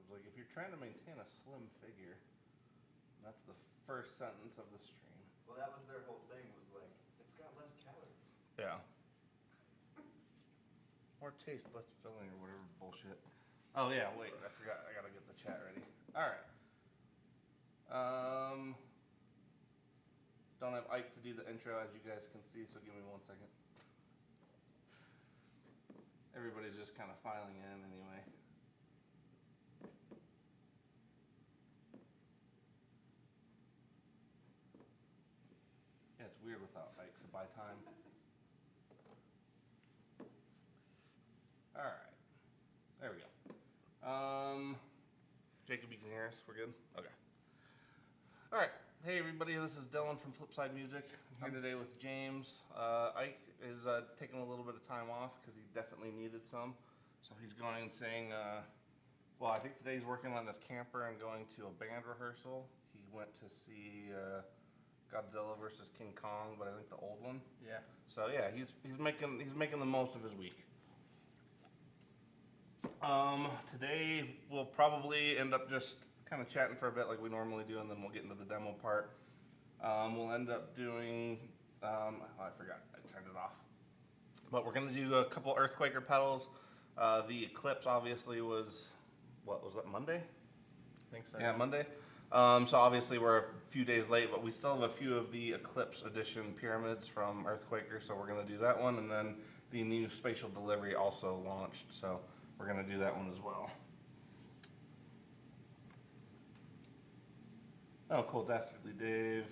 was like, if you're trying to maintain a slim figure, that's the first sentence of the stream. Well, that was their whole thing, was like, it's got less calories. Yeah. More taste, less filling, or whatever bullshit. Oh yeah, wait, I forgot. I gotta get the chat ready. All right. Don't have Ike to do the intro, as you guys can see, so give me 1 second. Everybody's just kind of filing in anyway. Yeah, it's weird without Ike to buy time. All right, there we go. Jacob, you can hear us? We're good? Okay. All right. Hey, everybody. This is Dylan from Flipside Music. I'm here today with James. Ike is taking a little bit of time off because he definitely needed some. So he's going and saying, well, I think today he's working on his camper and going to a band rehearsal. He went to see Godzilla versus King Kong, but I think the old one. Yeah. So yeah, he's making the most of his week. Today we'll probably end up just kind of chatting for a bit like we normally do, and then we'll get into the demo part. We'll end up doing, I forgot, I turned it off. But we're gonna do a couple Earthquaker pedals. The Eclipse obviously was, what was that, Monday? I think so. Yeah, Monday. So obviously we're a few days late, but we still have a few of the Eclipse edition pyramids from Earthquaker, so we're gonna do that one, and then the new Spatial delivery also launched, so we're gonna do that one as well. Oh, cool, Dastardly Dave.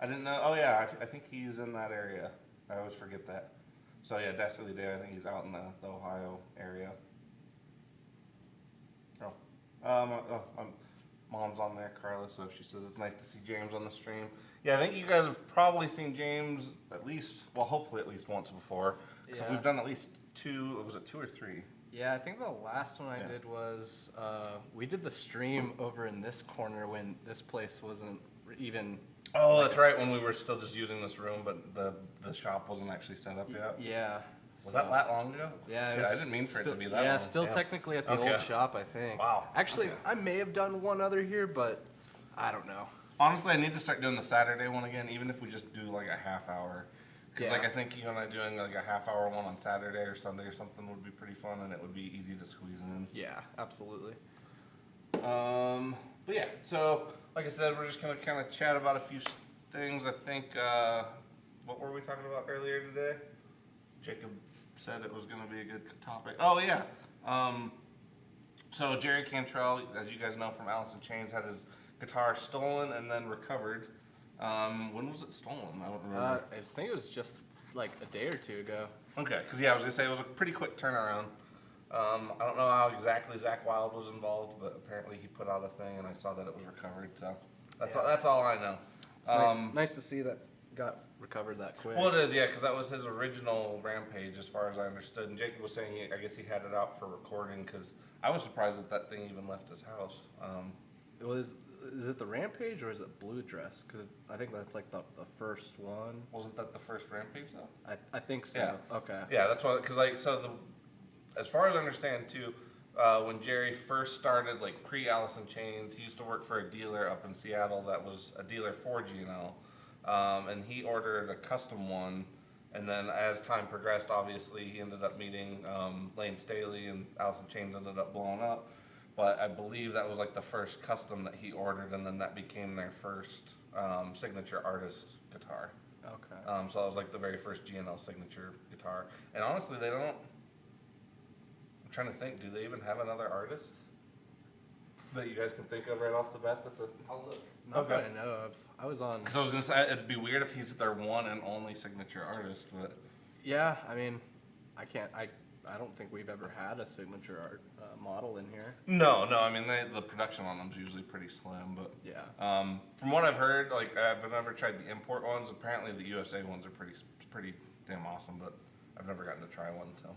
I didn't know. Oh yeah, I think he's in that area. I always forget that. So yeah, Dastardly Dave. I think he's out in the Ohio area. Mom's on there, Carla. So she says it's nice to see James on the stream. Yeah, I think you guys have probably seen James at least, well, hopefully at least once before. So we've done at least two. Was it 2 or 3? Yeah, I think the last one I did was, we did the stream over in this corner when this place wasn't even... Oh, that's right, when we were still just using this room, but the shop wasn't actually set up yet. Yeah. Was that long ago? Yeah, I didn't mean for it to be that long. Yeah, still technically at the old shop, I think. Wow. Actually, I may have done one other here, but I don't know. Honestly, I need to start doing the Saturday one again, even if we just do like a half hour. Because like I think you and I doing like a half hour one on Saturday or Sunday or something would be pretty fun, and it would be easy to squeeze in. Yeah, absolutely. But yeah, so like I said, we're just gonna kind of chat about a few things. I think what were we talking about earlier today? Jacob said it was gonna be a good topic. Oh yeah. So Jerry Cantrell, as you guys know from Alice in Chains, had his guitar stolen and then recovered. When was it stolen? I don't remember. I think it was just like a day or two ago. Okay, because yeah, I was gonna say it was a pretty quick turnaround. I don't know how exactly Zach Wild was involved, but apparently he put out a thing, and I saw that it was recovered. So that's all I know. It's nice to see that got recovered that quick. Well, it is, yeah, because that was his original Rampage, as far as I understood. And Jacob was saying, I guess he had it out for recording, because I was surprised that thing even left his house. Is it the Rampage or is it Blue Dress? Because I think that's like the first one. Wasn't that the first Rampage though? I think so. Yeah. Okay. Yeah, that's why. Because as far as I understand too, when Jerry first started, like pre-Alice in Chains, he used to work for a dealer up in Seattle that was a dealer for G&L, and he ordered a custom one. And then as time progressed, obviously he ended up meeting Lane Staley, and Alice in Chains ended up blowing up. But I believe that was like the first custom that he ordered, and then that became their first signature artist guitar. Okay. So that was like the very first G&L signature guitar. And honestly, they don't. I'm trying to think. Do they even have another artist that you guys can think of right off the bat? I'll look. Not that I know of. I was on. Because I was gonna say it'd be weird if he's their one and only signature artist, but. Yeah, I mean, I don't think we've ever had a signature art model in here. No. I mean, the production on them's usually pretty slim, but yeah. From what I've heard, like I've never tried the import ones. Apparently, the USA ones are pretty damn awesome, but I've never gotten to try one. So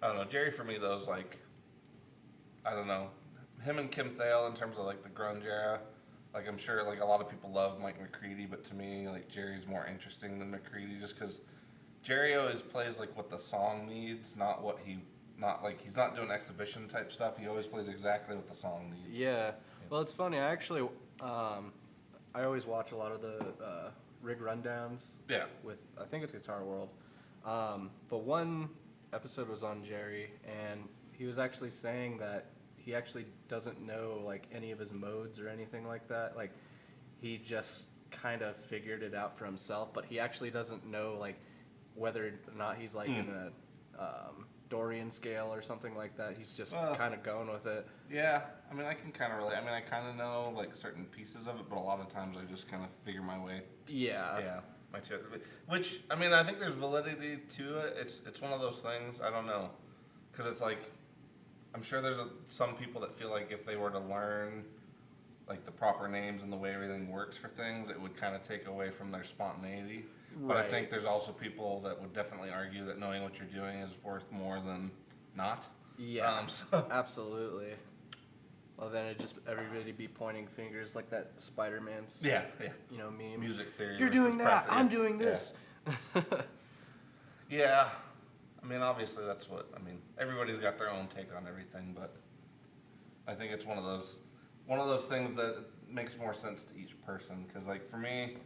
I don't know. Jerry for me though is like, I don't know, him and Kim Thale in terms of like the grunge era. Like I'm sure like a lot of people love Mike McCready, but to me like Jerry's more interesting than McCready, just because Jerry always plays like what the song needs, not what he not like he's not doing exhibition type stuff. He always plays exactly what the song needs. Yeah. Well, it's funny. I actually, I always watch a lot of the rig rundowns. Yeah. With I think it's Guitar World, but one episode was on Jerry, and he was actually saying that he actually doesn't know like any of his modes or anything like that. Like he just kind of figured it out for himself, but he actually doesn't know like whether or not he's like in a Dorian scale or something like that. He's just kind of going with it. Yeah, I mean, I can kind of relate. I mean, I kind of know like certain pieces of it, but a lot of times I just kind of figure my way. Yeah. Yeah, which I mean, I think there's validity to it. It's one of those things. I don't know, because it's like I'm sure there's some people that feel like if they were to learn like the proper names and the way everything works for things, it would kind of take away from their spontaneity. But I think there's also people that would definitely argue that knowing what you're doing is worth more than not. Yeah, absolutely. Well, then it'd just everybody be pointing fingers like that Spider-Man's, yeah. you know, meme. Music theory. You're versus doing that. practice. I'm doing this. Yeah. I mean, obviously that's what, I mean, everybody's got their own take on everything, but I think it's one of those things that makes more sense to each person. Because like for me,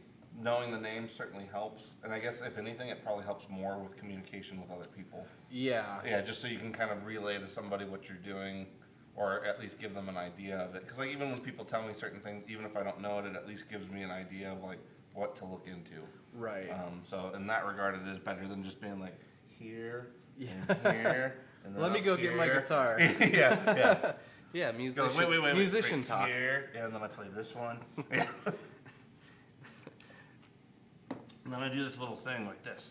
knowing the name certainly helps, and I guess if anything, it probably helps more with communication with other people. Yeah. Yeah, just so you can kind of relay to somebody what you're doing, or at least give them an idea of it. Because like even when people tell me certain things, even if I don't know it, it at least gives me an idea of like what to look into. Right. So in that regard, it is better than just being like here, Yeah. and here, and then Let me up go get my here. guitar. yeah. Yeah, musician. Goes, wait, musician right talk. here, yeah, and then I play this one. Yeah. And then I do this little thing like this.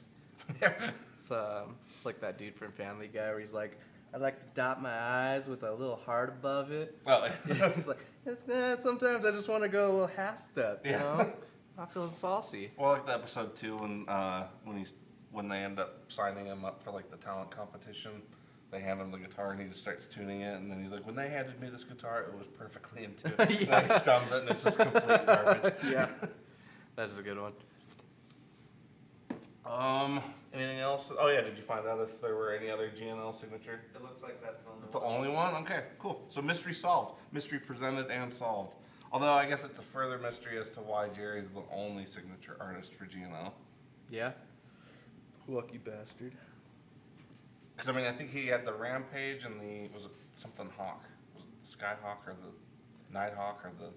It's like that dude from Family Guy where he's like, I like to dot my I's with a little heart above it. Well, He's like, sometimes I just want to go a little half step, you know? I'm feeling saucy. well, like the episode 2 when they end up signing him up for like the talent competition, they hand him the guitar and he just starts tuning it, and then he's like, when they handed me this guitar, it was perfectly in tune. And then he strums it, and it's just complete garbage. Yeah, that is a good one. Anything else? Oh yeah, did you find out if there were any other GNL signature? It looks like that's The only one? Okay, cool. So mystery solved. Mystery presented and solved. Although I guess it's a further mystery as to why Jerry's the only signature artist for GNL. Yeah? Lucky bastard. Because I mean, I think he had the Rampage and was it something Hawk? Was it the Skyhawk or the Nighthawk or the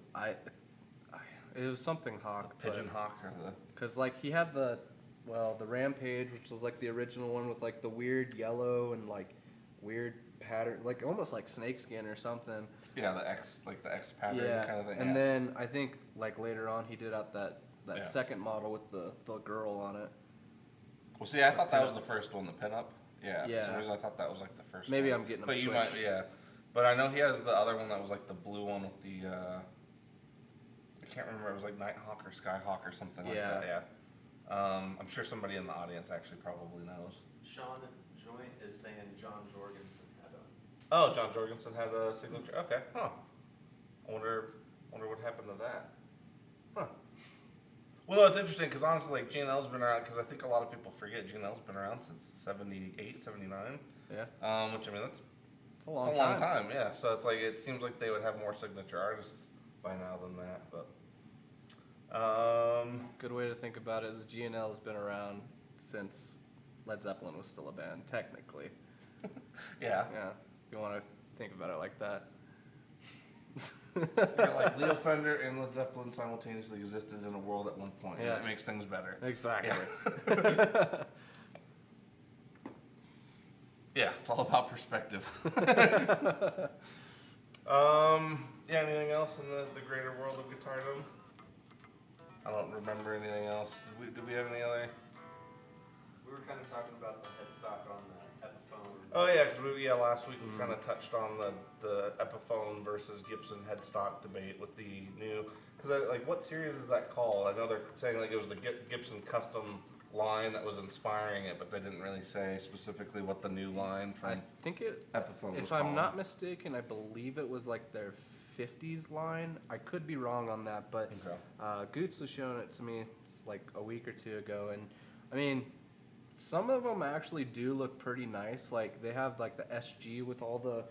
It was something Hawk. Pigeon Hawk or the... Because, like, he had the Rampage, which was, like, the original one with, like, the weird yellow and, like, weird pattern, like, almost like snakeskin or something. Yeah, the X pattern kind of thing. And then I think, like, later on he did out that Yeah. second model with the girl on it. Well, see, I thought that was the first one, the pinup. Yeah, Yeah. for some reason I thought that was like the first Maybe one. I'm getting them But you switched. might, yeah. But I know he has the other one that was like the blue one with the, I can't remember, it was like Nighthawk or Skyhawk or something like that, yeah. I'm sure somebody in the audience actually probably knows. Sean Joint is saying John Jorgensen had a. Oh, John Jorgensen had a signature, okay, huh. I wonder what happened to that. Huh. Well, no, it's interesting because honestly, like GNL's been around, because I think a lot of people forget GNL's been around since 78, 79. Yeah. Which I mean, that's It's a long a time. long time, yeah. So it's like, it seems like they would have more signature artists by now than that, but. Good way to think about it is GNL has been around since Led Zeppelin was still a band, technically. Yeah. Yeah, if you want to think about it like that. You're like Leo Fender and Led Zeppelin simultaneously existed in a world at one point. Yeah. That makes things better. Exactly. Yeah, it's all about perspective. Yeah, anything else in the greater world of guitardom? I don't remember anything else. Did we have any other? We were kind of talking about the headstock on the Epiphone. Oh yeah, because last week we kind of touched on the Epiphone versus Gibson headstock debate with the new. Because like, what series is that called? I know they're saying like it was the Gibson custom line that was inspiring it, but they didn't really say specifically what the new line from I think Epiphone was if called. I'm not mistaken, I believe it was like their 50s line. I could be wrong on that, but Okay. Goots was showing it to me like a week or two ago, and I mean, some of them actually do look pretty nice. Like they have like the SG with all the,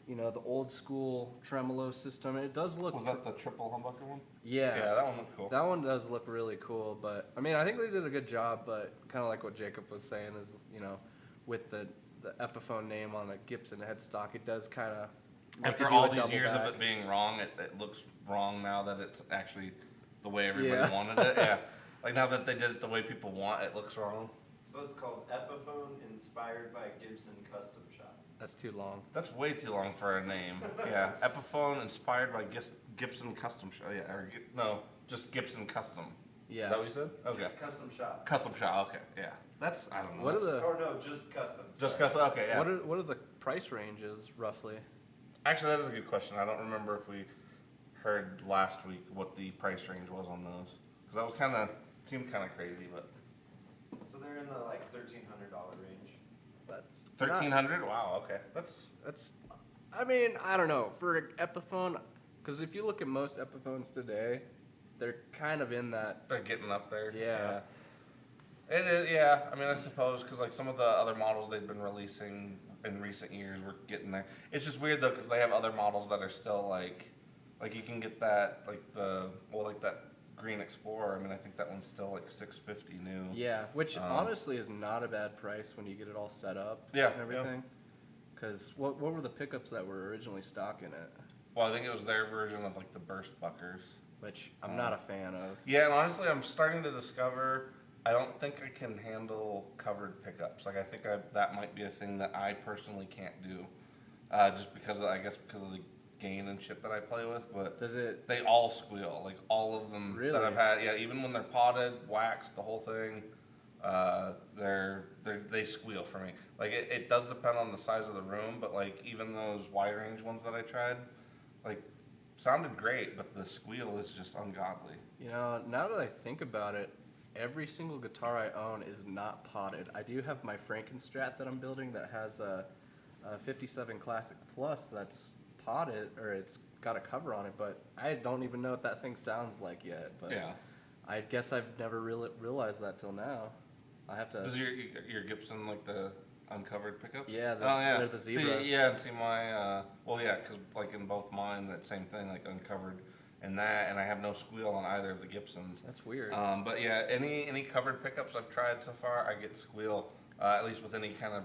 the old school tremolo system. It does look. Was that the triple humbucker one? Yeah. Yeah, that one looked cool. That one does look really cool, but I mean, I think they did a good job. But kind of like what Jacob was saying is, with the Epiphone name on a Gibson headstock, it does kind of. After all these years of it being wrong, it looks wrong now that it's actually the way everybody wanted it. Yeah, like now that they did it the way people want, it looks wrong. So it's called Epiphone, inspired by Gibson Custom Shop. That's too long. That's way too long for a name. Yeah, Epiphone, inspired by Gibson Custom Shop. Yeah, no, just Gibson Custom. Yeah. Is that what you said? Okay. Custom Shop. Custom Shop. Okay. Yeah. That's I don't know. What are the? Or no, just custom. Just Sorry. custom. Okay. Yeah. What are the price ranges roughly? Actually, that is a good question. I don't remember if we heard last week what the price range was on those, because that was seemed kind of crazy, but. So they're in the like $1,300 range. That's 1,300. Wow. Okay. That's. I mean, I don't know for an Epiphone, because if you look at most Epiphones today, they're kind of in that. They're getting up there. Yeah. It is. Yeah. I mean, I suppose because like some of the other models they've been releasing in recent years were getting there. It's just weird though because they have other models that are still like you can get that like that Green Explorer. I mean, I think that one's still like $650 new. Yeah, which honestly is not a bad price when you get it all set up. Yeah, and everything. Because what were the pickups that were originally stock in it? Well, I think it was their version of like the burst buckers, which I'm not a fan of. Yeah, and honestly, I'm starting to discover I don't think I can handle covered pickups. Like I think that might be a thing that I personally can't do, just because of the gain and shit that I play with. But does it? They all squeal. Like all of them really? That I've had. Yeah, even when they're potted, waxed, the whole thing. They squeal for me. Like it does depend on the size of the room, but like even those wide range ones that I tried, like sounded great, but the squeal is just ungodly. Now that I think about it, every single guitar I own is not potted. I do have my Frankenstrat that I'm building that has a 57 Classic Plus that's potted, or it's got a cover on it, but I don't even know what that thing sounds like yet. But yeah. I guess I've never realized that till now. I have to. Does your Gibson like the uncovered pickups? Yeah, yeah. They're the zebras. See my because like in both mine, that same thing, like uncovered, and I have no squeal on either of the Gibsons. That's weird. But yeah, any covered pickups I've tried so far, I get squeal. At least with any kind of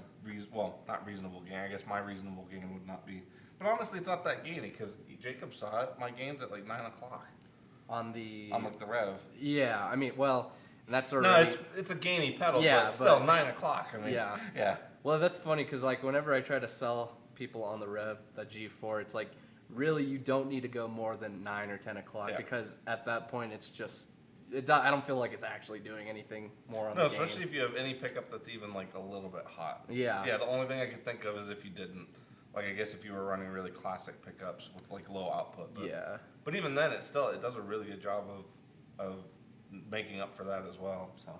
not reasonable gain. I guess my reasonable gain would not be. But honestly, it's not that gainy because Jacob saw it. My gain's at like 9 o'clock. On the Rev. Yeah, I mean, well, that's already. No, it's a gainy pedal, yeah, but still 9 o'clock. I mean, yeah. Well, that's funny because like whenever I try to sell people on the Rev, the G4, it's like really you don't need to go more than 9 or 10 o'clock because at that point it's just. I don't feel like it's actually doing anything more on the game. No, especially if you have any pickup that's even like a little bit hot. Yeah. Yeah, the only thing I could think of is if you didn't. Like, I guess if you were running really classic pickups with like low output. But even then, it does a really good job of making up for that as well. So,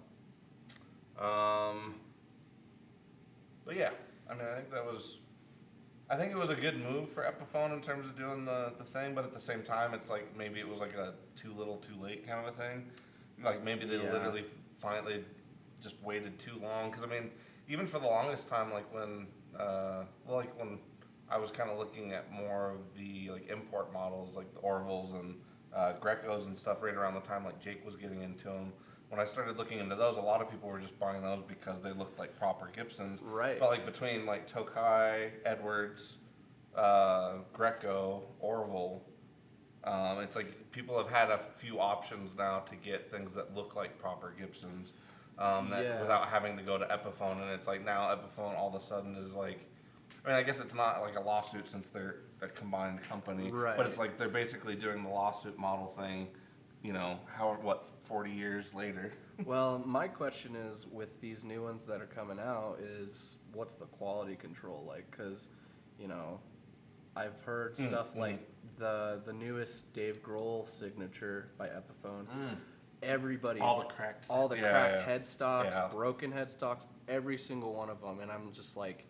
but yeah, I mean, I think it was a good move for Epiphone in terms of doing the thing, but at the same time, it's like maybe it was like a too little, too late kind of a thing. Like maybe they literally finally just waited too long. Because I mean, even for the longest time, like when I was kind of looking at more of the like import models, like the Orvals and Grecos and stuff, right around the time like Jake was getting into them. When I started looking into those, a lot of people were just buying those because they looked like proper Gibsons. Right. But like between like Tokai, Edwards, Greco, Orval, it's like people have had a few options now to get things that look like proper Gibsons without having to go to Epiphone. And it's like now Epiphone all of a sudden is like, I mean, I guess it's not like a lawsuit since they're a combined company, right. But it's like they're basically doing the lawsuit model thing, 40 years later. Well, my question is, with these new ones that are coming out, is what's the quality control like? Because, I've heard stuff like the newest Dave Grohl signature by Epiphone. Everybody's all the cracked headstocks, broken headstocks, every single one of them, and I'm just like,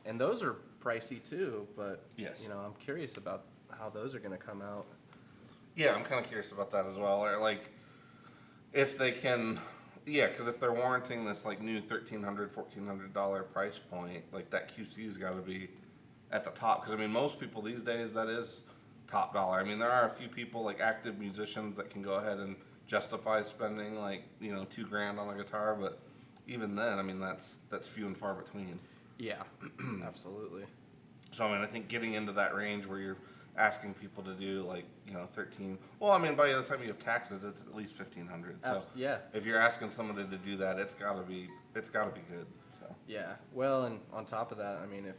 and those are pricey too. But I'm curious about how those are going to come out. Yeah, I'm kind of curious about that as well. Or like, if they can, Yeah, because if they're warranting this like new $1,300, $1,400 price point, like that QC's got to be at the top. Because I mean, most people these days that is top dollar. I mean, there are a few people like active musicians that can go ahead and justify spending like $2,000 on a guitar, but even then, I mean, that's few and far between. Yeah, absolutely. So I mean, I think getting into that range where you're asking people to do like 13. Well, I mean, by the time you have taxes, it's at least 1,500. So Yeah. if you're asking somebody to do that, it's gotta be good. So Yeah. Well, and on top of that, I mean,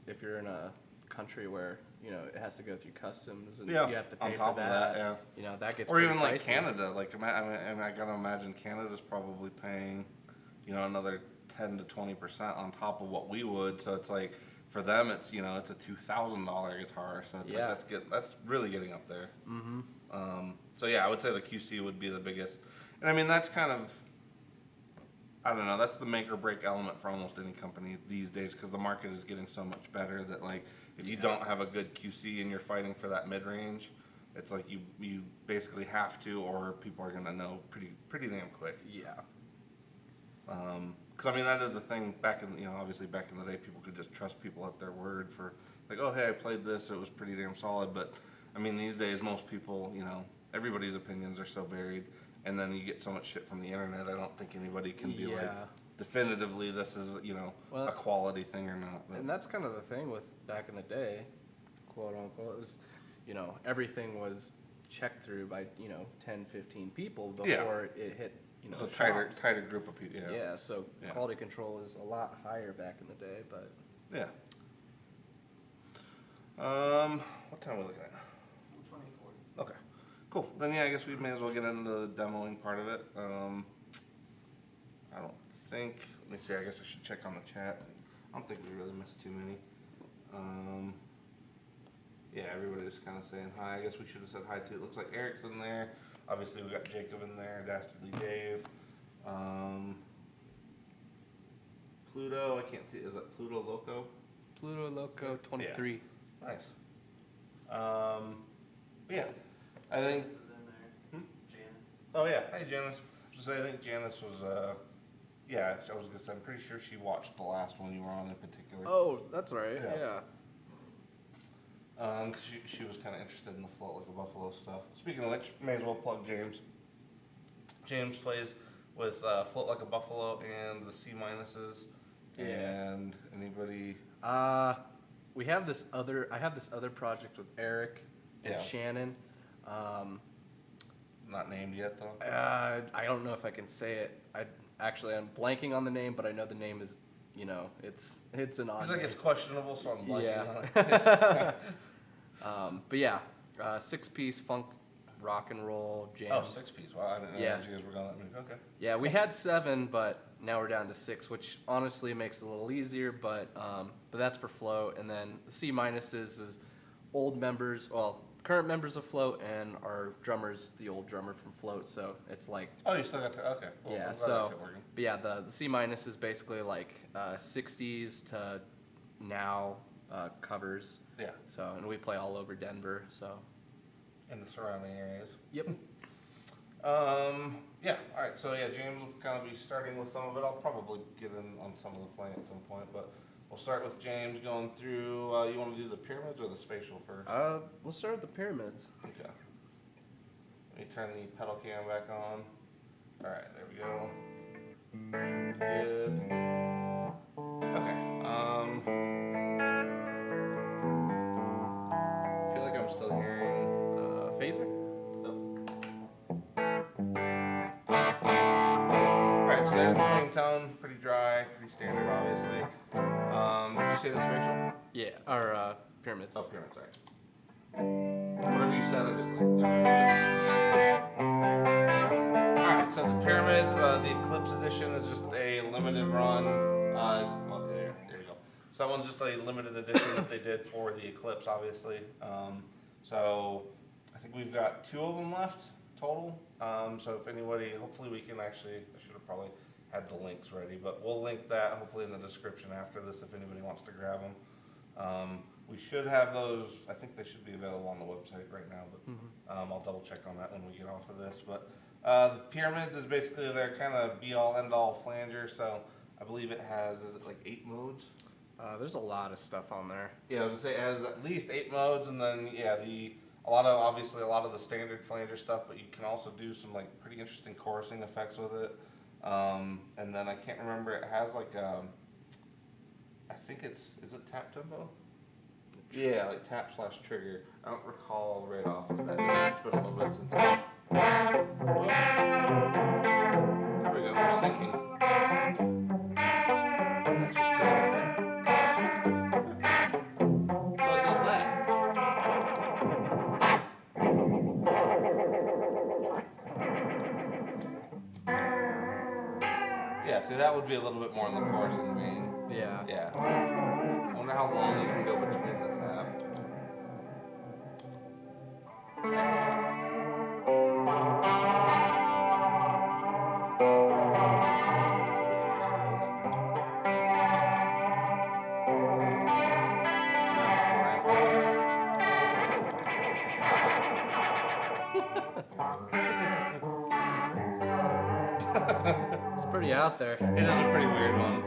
if you're in a country where it has to go through customs and yeah, you have to pay on for top of that, that gets or pretty even like pricey. Canada. Like, I mean, and I gotta imagine Canada's probably paying another 10 to 20% on top of what we would. So it's like for them, it's it's a $2,000 guitar. So it's Yeah. like that's really getting up there. Mm-hmm. So yeah, I would say the QC would be the biggest, and I mean that's kind of, I don't know, that's the make or break element for almost any company these days because the market is getting so much better that like if you don't have a good QC and you're fighting for that mid range, it's like you basically have to, or people are gonna know pretty damn quick. Yeah. Because I mean that is the thing back in obviously back in the day people could just trust people at their word for like, oh hey, I played this, it was pretty damn solid. But I mean these days most people everybody's opinions are so varied, and then you get so much shit from the internet. I don't think anybody can be like Yeah. definitively this is Well, a quality thing or not. But And that's kind of the thing with back in the day, quote unquote, is everything was checked through by 10, 15 people before Yeah. it hit it's a shops. tighter group of people. Yeah, so Yeah. quality control is a lot higher back in the day, but Yeah. What time are we looking at? 24. Okay, cool. Then yeah, I guess we may as well get into the demoing part of it. I don't think. Let me see. I guess I should check on the chat. I don't think we really missed too many. Yeah, everybody's kind of saying hi. I guess we should have said hi too. It looks like Eric's in there. Obviously, we got Jacob in there. Dastardly Dave. Pluto. I can't see. Is that Pluto Loco? Pluto Loco 23. Nice. Yeah, I think. Janice is in there. Janice. Oh yeah, hey Janice. Just say I think Janice was. Yeah, I was gonna say. I'm pretty sure she watched the last one you were on in particular. Oh, that's right. Yeah. Yeah. 'Cause she was kind of interested in the Float Like a Buffalo stuff. Speaking of which, may as well plug James. James plays with Float Like a Buffalo and the C minuses. Yeah. And anybody? We have this other. I have this other project with Eric and Yeah. Shannon. Not named yet though. I don't know if I can say it. I'm blanking on the name, but I know the name is. It's an odd. It's like name. it's questionable, so I'm blanking on it. Yeah. But yeah, 6-piece funk rock and roll jam. Oh, 6-piece. Wow, I didn't know Yeah. you guys were going that many. Okay. Yeah, we had 7, but now we're down to 6, which honestly makes it a little easier. But that's for Float, and then the C minuses is old members, current members of Float, and our drummer's the old drummer from Float. So it's like Oh, you still got to. Okay. Cool. yeah. I'm glad So that kept working. but yeah, the C minus is basically like 60s to now covers. Yeah. So and we play all over Denver. So In the surrounding areas. yep. Yeah. All right. So yeah, James will kind of be starting with some of it. I'll probably get in on some of the playing at some point, but we'll start with James going through. You want to do the pyramids or the spatial first? We'll start with the pyramids. Okay. Let me turn the pedal cam back on. All right. There we go. Good. Okay. I feel like I'm still hearing. Phaser. Alright, so there's the clean tone, pretty dry, pretty standard obviously. Did you say the spatial? Yeah, our pyramids. Oh, pyramid, sorry. Whatever you said, I just like. Alright, so the pyramids, the Eclipse edition is just a limited run. Well, there you go. So that one's just a limited edition that they did for the Eclipse, obviously. So I think we've got 2 of them left total. So if anybody, hopefully we can actually, I should have probably had the links ready, but we'll link that hopefully in the description after this if anybody wants to grab them. We should have those, I think they should be available on the website right now, but I'll double check on that when we get off of this. But The Pyramids is basically their kind of be-all, end-all flanger. So I believe it has, is it like 8 modes? There's a lot of stuff on there. Yeah, I was gonna say it has at least 8 modes, and then yeah, obviously a lot of the standard flanger stuff, but you can also do some like pretty interesting chorusing effects with it. And then I can't remember, it has like I think is it tap tempo? Yeah, like tap/trigger. I don't recall right off of that. It's been a little bit since I. There we go. We're syncing. That's actually cool. So it does that. Yeah, see, that would be a little bit more in the chorusing vein. Yeah. Yeah. I wonder how long you can go between the tap. It's pretty out there. It is a pretty weird one.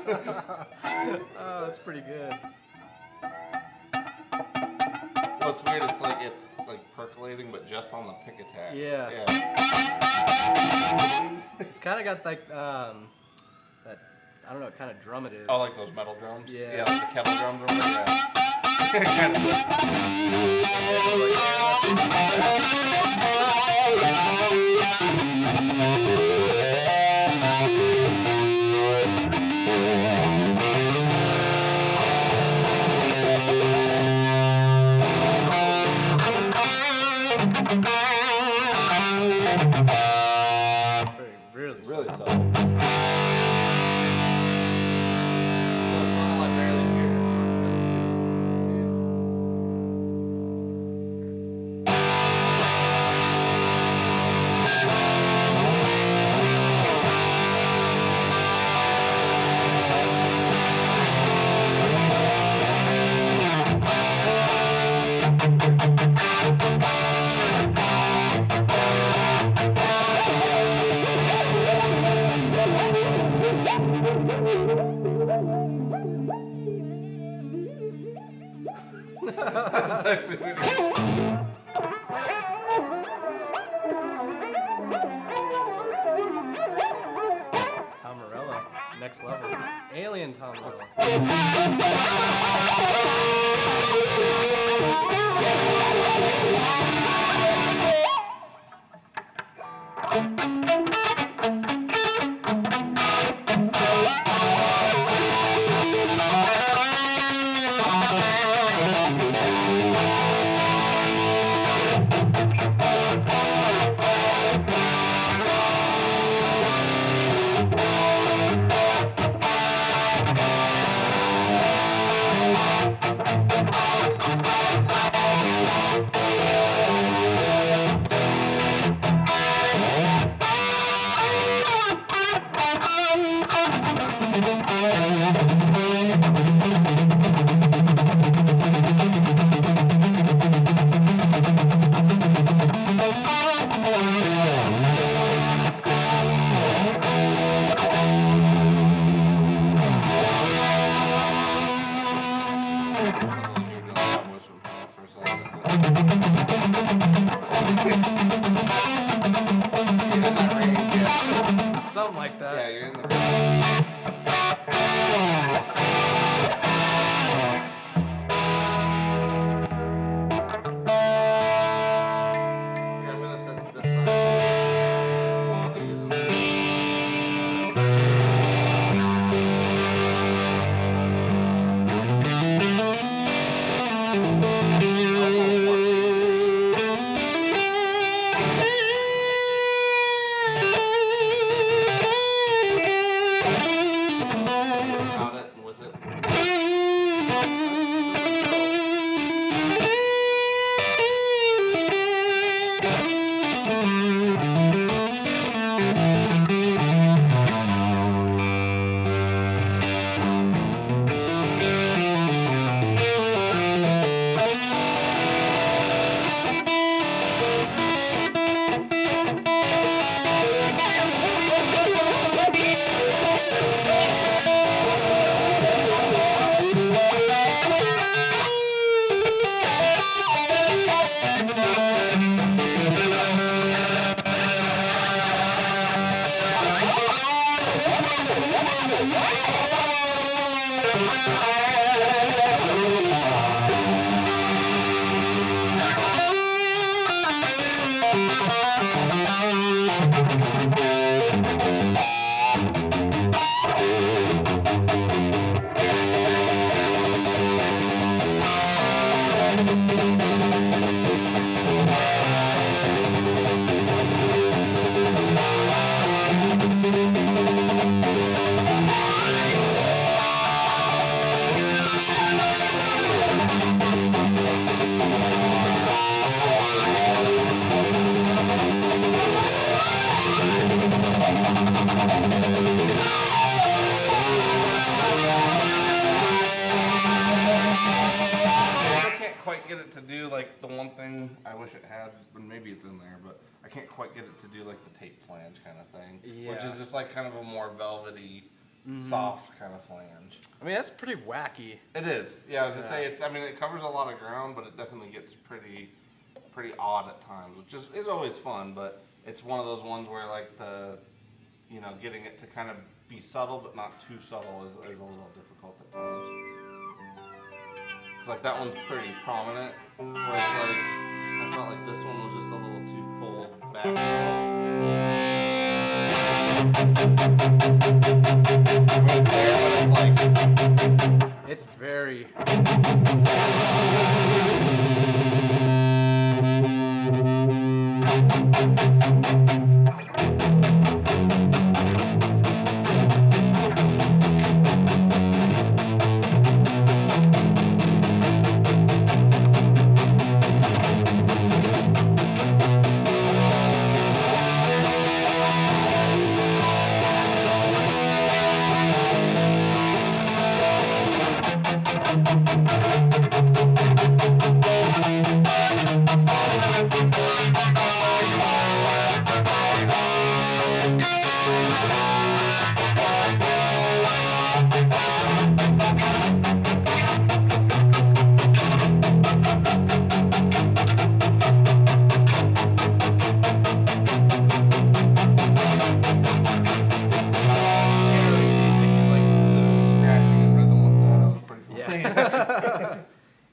Oh, that's pretty good. Well, it's weird. It's like percolating, but just on the pick attack. Yeah. Yeah. It's kind of got like that. I don't know what kind of drum it is. Oh, like those metal drums. Yeah. Yeah, like the kettle drums or whatever. Yeah. Kind of. Really Really subtle. subtle. So a song I barely hear. I'm not sure. That's actually really good. Tom Morello, next level. Alien Tom Morello. Something like that. Yeah, you're in the range. Yeah, I'm gonna set this side one of these and without it and with it. Get it to do like the one thing I wish it had, and maybe it's in there, but I can't quite get it to do like the tape flange kind of thing, which Yeah. is just like kind of a more velvety soft kind of flange. I mean, that's pretty wacky. It is. Yeah, I was gonna say. It covers a lot of ground, but it definitely gets pretty odd at times, which is always fun. But it's one of those ones where like getting it to kind of be subtle but not too subtle is a little difficult at times. It's like that one's pretty prominent, where it's like I felt like this one was just a little too pulled back almost. I mean, it's there, but it's like It's very.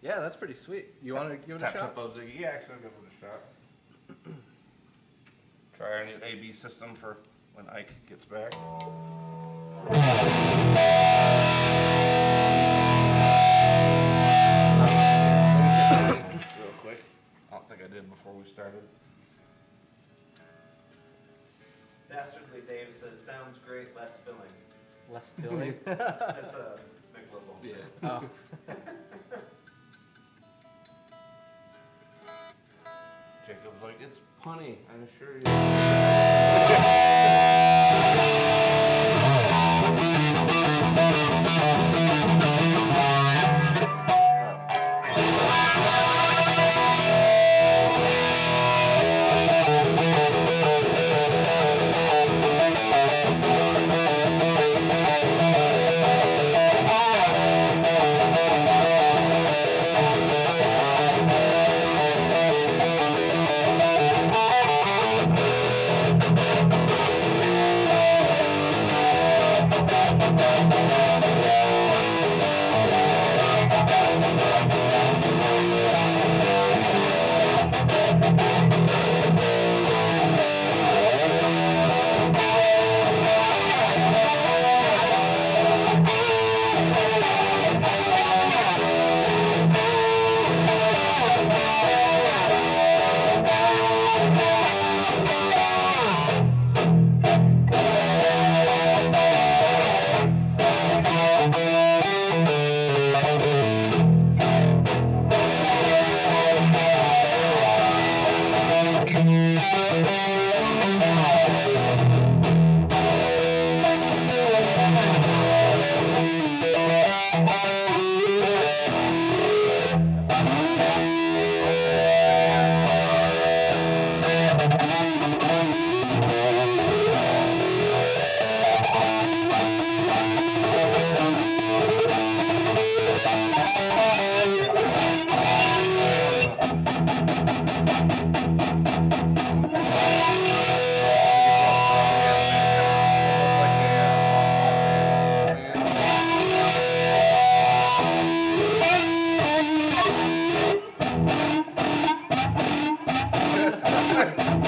Yeah, that's pretty sweet. You want to give it a shot? Ziggy. Yeah, actually, I'll give it a shot. Try our new AB system for when Ike gets back. Let me check the link real quick. I don't think I did before we started. Dastardly Dave says, sounds great, less filling. Less filling. That's a McLovin. Yeah. Oh. Jacob's like, it's punny, I assure you.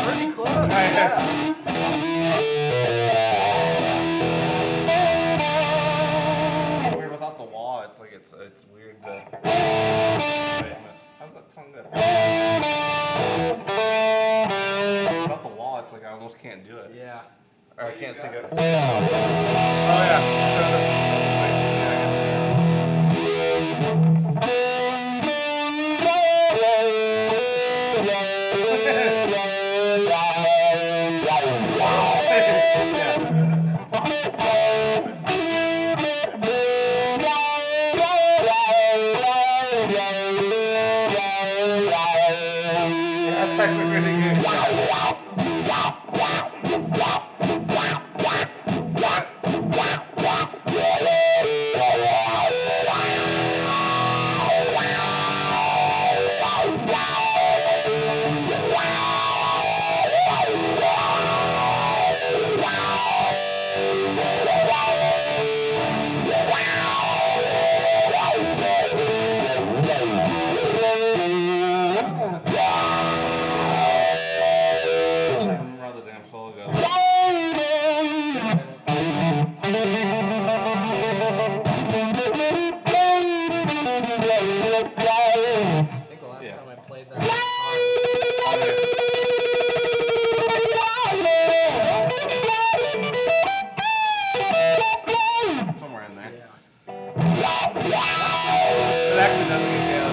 Pretty close. Yeah. It's weird without the wah. It's like it's weird to. Wait a minute. How's that sound good? Without the wah, it's like I almost can't do it. Yeah. Or I can't think of. Oh yeah. Sure, that's spacious. Yeah, I guess. That's actually pretty good. It actually doesn't get that's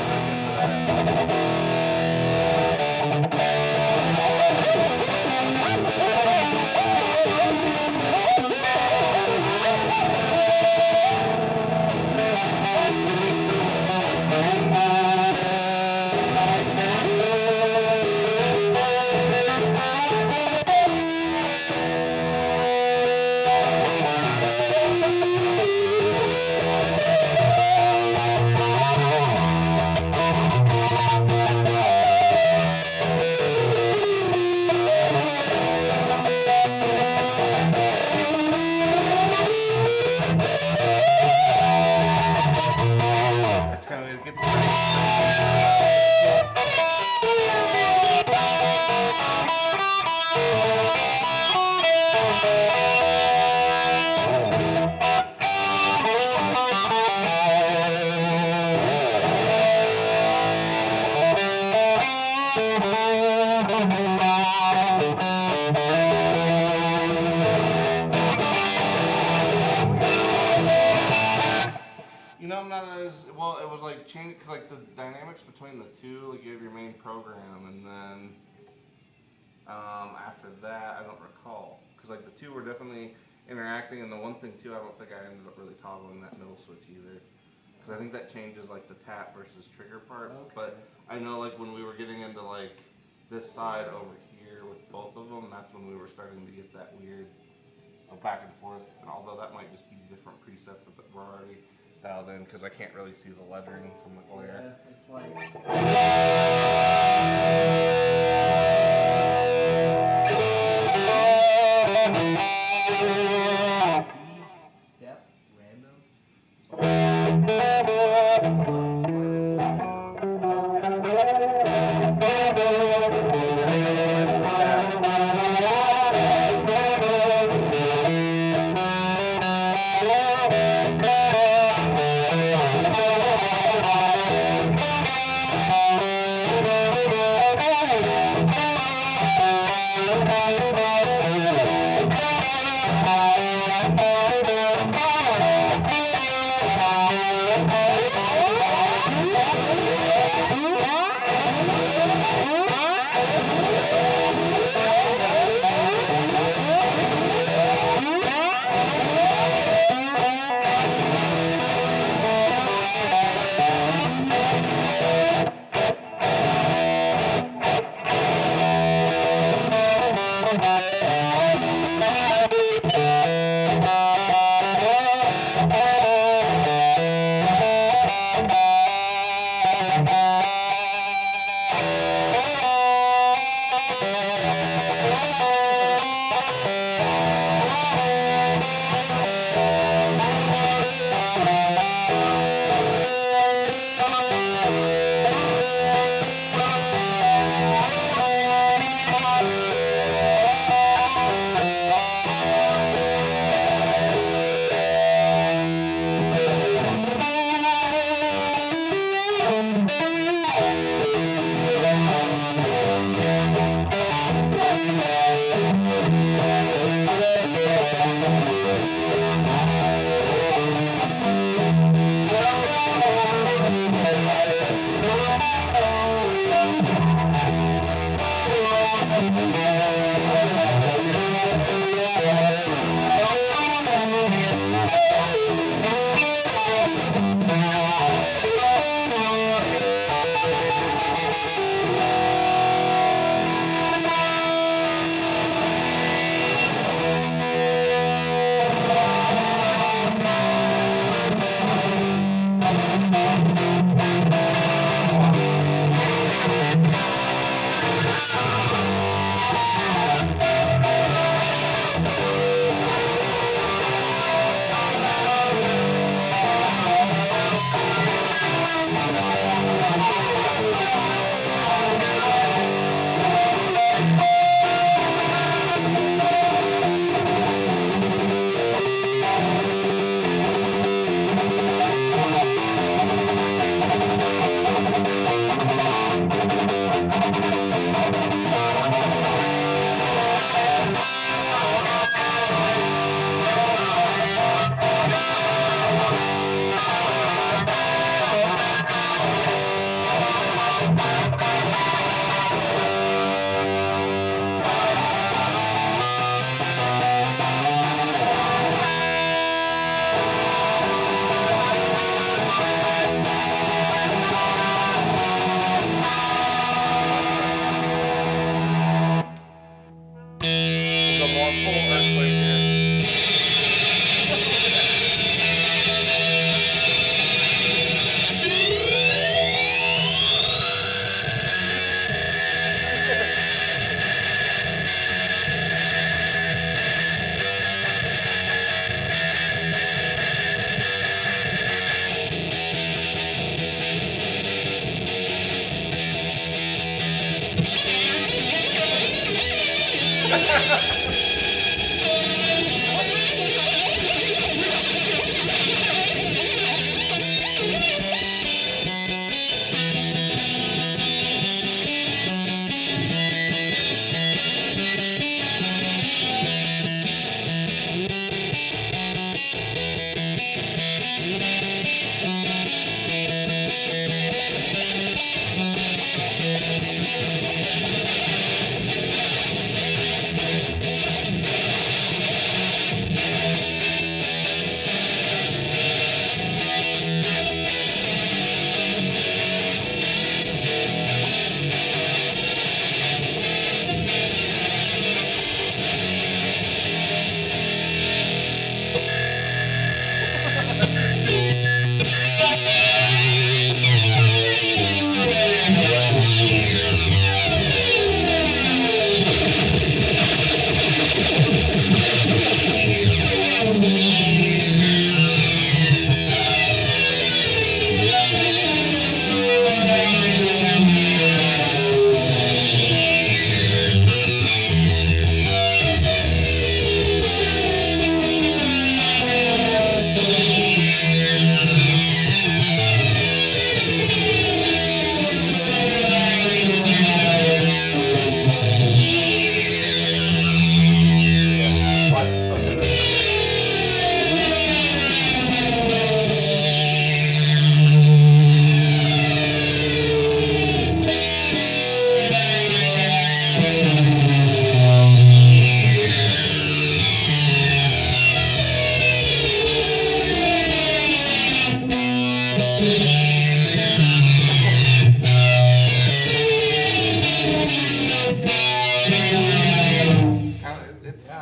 pretty good for It's kind of, it gets pretty You know, I'm not as well. It was like change because like the dynamics between the two, like you have your main program, and then after that, I don't recall because like the two were definitely interacting, and the one thing too, I don't think I ended up really toggling that middle switch either, because I think that changes like the tap versus trigger part. Okay. But I know like when we were getting into like this side over here with both of them, that's when we were starting to get that weird back and forth. And although that might just be different presets that were already dialed in, because I can't really see the lettering from the glare. Yeah, it's like. D-step random.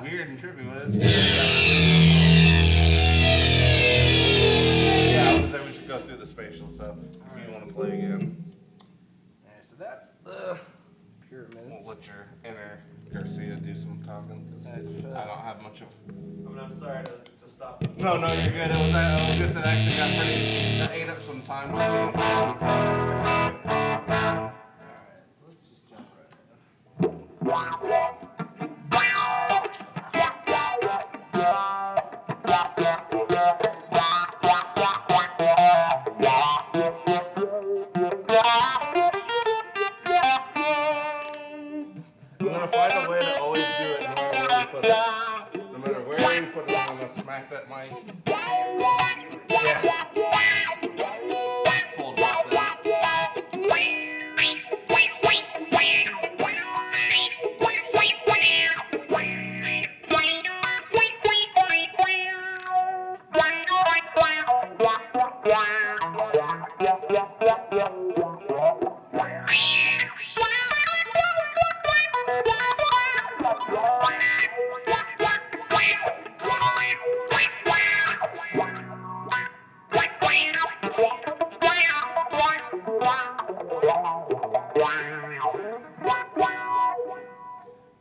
weird and trippy, but it's weird. Yeah, I was say we should go through the spatial, so if you want to play again, Alright, so that's the pyramids. we'll let your inner Garcia do some talking, because I don't have much of... I mean, I'm sorry to stop. The No, you're good. It was just it actually got pretty... That ate up some time with being filmed. Alright, so let's just jump right I'm gonna find a way to always do it no matter where we put it. No matter where we put it, I'm gonna smack that mic. Yeah. Full drop it.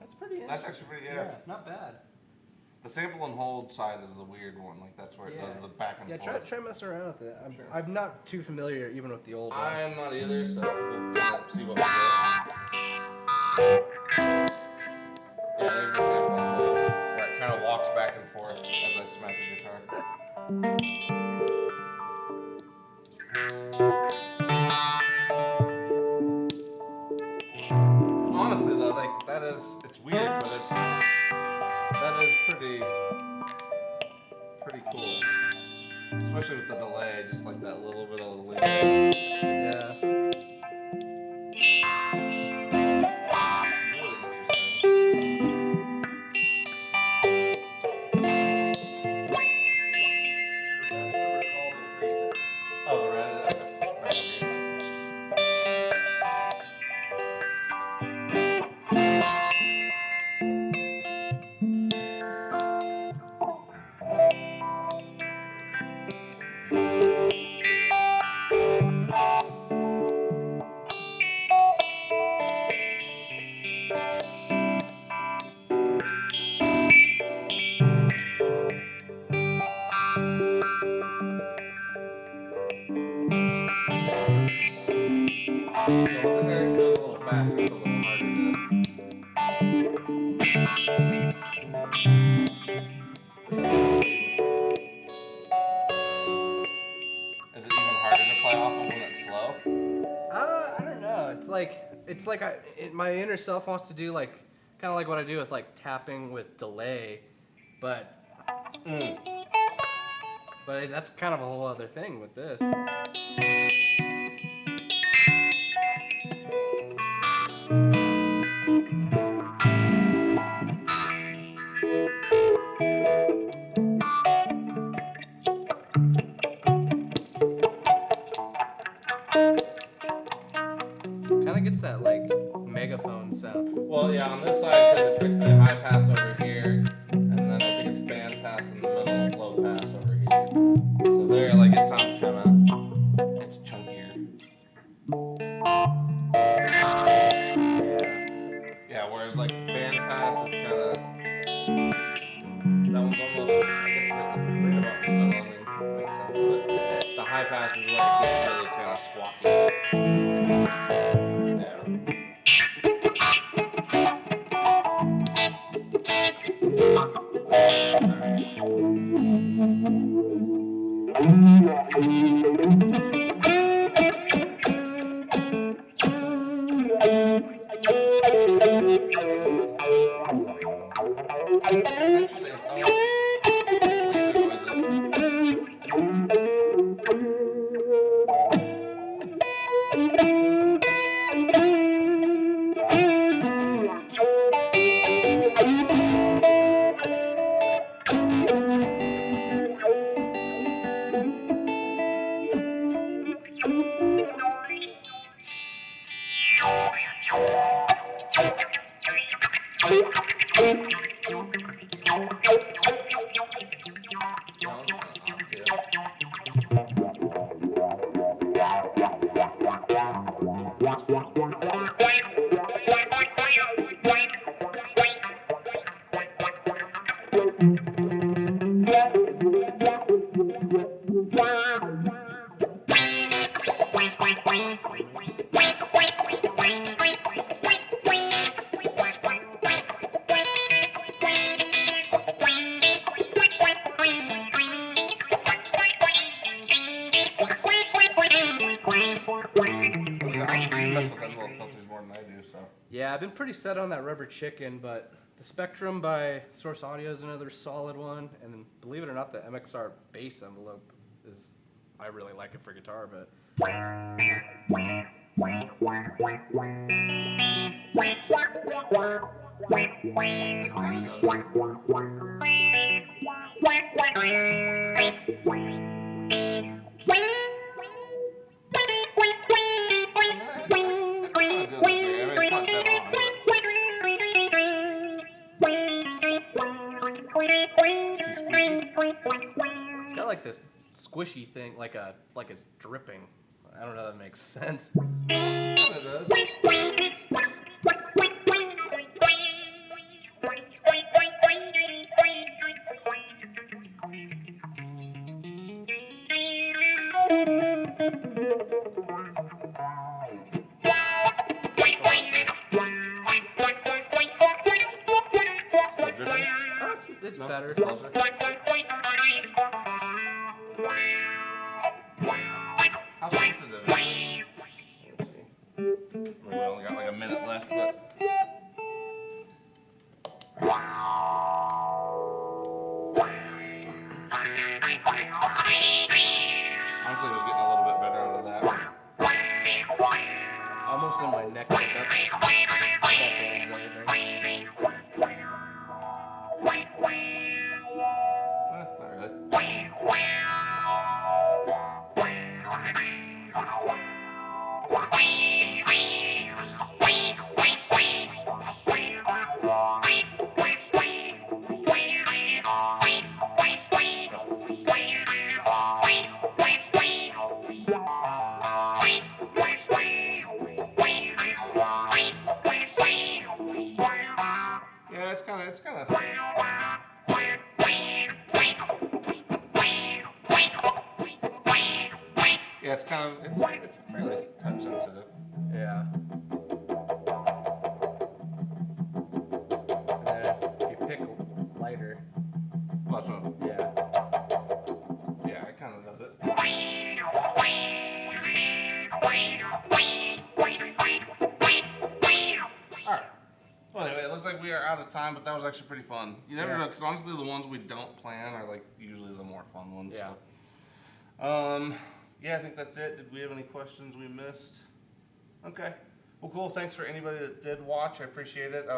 That's pretty That's actually pretty, not bad. The sample and hold side is the weird one. Like, that's where it does the back and Yeah, forth. try messing around with it. I'm not too familiar even with the old one. I'm not either, so we'll kind of see what we get. Yeah, there's the sample and hold, where it kind of walks back and forth as I smack the guitar. Honestly, though, like it's weird, but that is pretty cool. Especially with the delay, just like that little bit of the lead. Yeah. Really interesting. So that's to recall the presets. Oh, the red. Okay. Once it goes a little faster, it's a little harder Is it even harder to play off of when it's slow? I don't know. It's like my inner self wants to do like kind of like what I do with like tapping with delay, but that's kind of a whole other thing with this. Kind of gets that like megaphone sound. Well, yeah, on this side, because it's basically a high pass over here, and then I think it's band pass in the middle, low pass over here. So there, like, it sounds kind of, it's chunkier. Yeah, whereas, like, band pass is kind of, that one's almost, I guess, right about in the middle, I mean, makes sense, but the high pass is where it gets really kind of squawky. It's interesting. Laser noises. Honestly, you mess with them little filters more than I do, so. Yeah, I've been pretty set on that rubber chicken, but the Spectrum by Source Audio is another solid one. And then, believe it or not, the MXR bass envelope is, I really like it for guitar, but. It's got like this squishy thing, like it's dripping. I don't know if that makes sense. It does. Still dripping? Oh, it's No, better. it's closer. How sensitive is it? Let's see. We only got like a minute left, but. Honestly, it was getting a little bit better out of that. Almost in my neck. Like that's everything. Not really. Yeah, it's kind of. Yeah, it's fairly touch sensitive. Yeah. And then if you pick lighter, Well, that's what, yeah. yeah, it kind of does it. Alright. Well, anyway, it looks like we are out of time, but that was actually pretty fun. You never Yeah. know, because honestly, the ones we don't plan are like usually the more fun ones. Yeah. So. Yeah, I think that's it. Did we have any questions we missed? Okay. Well, cool. Thanks for anybody that did watch. I appreciate it.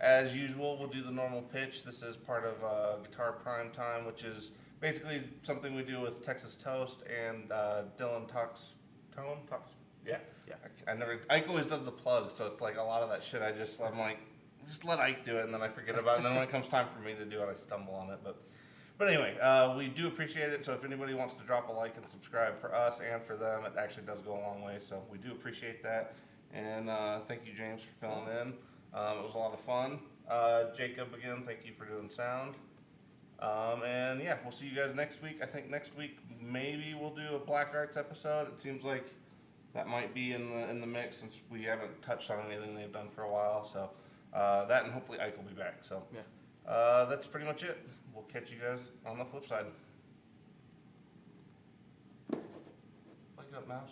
As usual, we'll do the normal pitch. This is part of Guitar Prime Time, which is basically something we do with Texas Toast and Dylan Talks. Yeah. Yeah. Ike always does the plug, so it's like a lot of that shit. I'm like, just let Ike do it, and then I forget about it. And then when it comes time for me to do it, I stumble on it. But anyway, we do appreciate it. So if anybody wants to drop a like and subscribe for us and for them, it actually does go a long way. So we do appreciate that. And thank you, James, for filling in. It was a lot of fun. Jacob, again, thank you for doing sound. And yeah, we'll see you guys next week. I think next week maybe we'll do a Black Arts episode. It seems like that might be in the mix since we haven't touched on anything they've done for a while. So that and hopefully Ike will be back. So Yeah. that's pretty much it. We'll catch you guys on the flip side. Wake up, mouse.